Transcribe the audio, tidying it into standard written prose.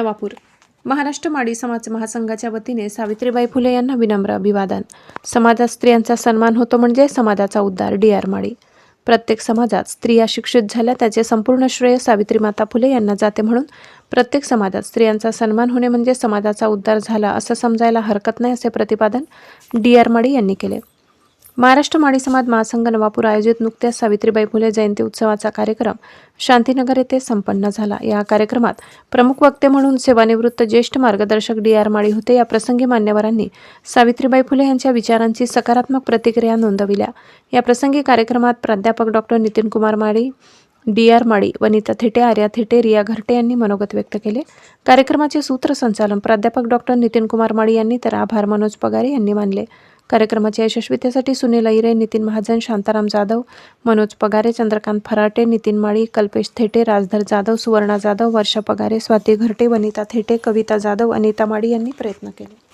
नवापूर महाराष्ट्र माडी समाज महासंघाच्या वतीने सावित्रीबाई फुले यांना विनम्र अभिवादन। समाजात स्त्रियांचा सन्मान होतो म्हणजे समाजाचा उद्धार। डी.आर. माडी। प्रत्येक समाजात स्त्रिया शिक्षित झाल्या त्याचे संपूर्ण श्रेय सावित्री माता फुले यांना जाते, म्हणून प्रत्येक समाजात स्त्रियांचा सन्मान होणे म्हणजे समाजाचा उद्धार झाला असं समजायला हरकत नाही, असे प्रतिपादन डी.आर. माडी यांनी केले। महाराष्ट्र माडी समाज महासंघ नवापूर आयोजित नुकत्याच सावित्रीबाई फुले जयंती उत्सवाचा कार्यक्रम शांतीनगर येथे संपन्न झाला। या कार्यक्रमात प्रमुख वक्ते म्हणून सेवानिवृत्त ज्येष्ठ मार्गदर्शक डी.आर. माडी होते। या प्रसंगी मान्यवरांनी सावित्रीबाई फुले यांच्या विचारांची सकारात्मक प्रतिक्रिया नोंदविल्या। या प्रसंगी कार्यक्रमात प्राध्यापक डॉक्टर नितीन कुमार माडी, डी.आर. माडी, वनिता थेटे, आर्या थेटे, रिया घरटे यांनी मनोगत व्यक्त केले। कार्यक्रमाचे सूत्रसंचालन प्राध्यापक डॉक्टर नितीन कुमार माडी यांनी तर आभार मनोज पगारे यांनी मानले। कार्यक्रमाच्या यशस्वीतेसाठी सुनील अहिरे, नितीन महाजन, शांताराम जाधव, मनोज पगारे, चंद्रकांत फराटे, नितीन माडी, कल्पेश थेटे, राजधर जाधव, सुवर्णा जाधव, वर्षा पगारे, स्वाती घरटे, वनिता थेटे, कविता जाधव, अनिता माडी यांनी प्रयत्न केले।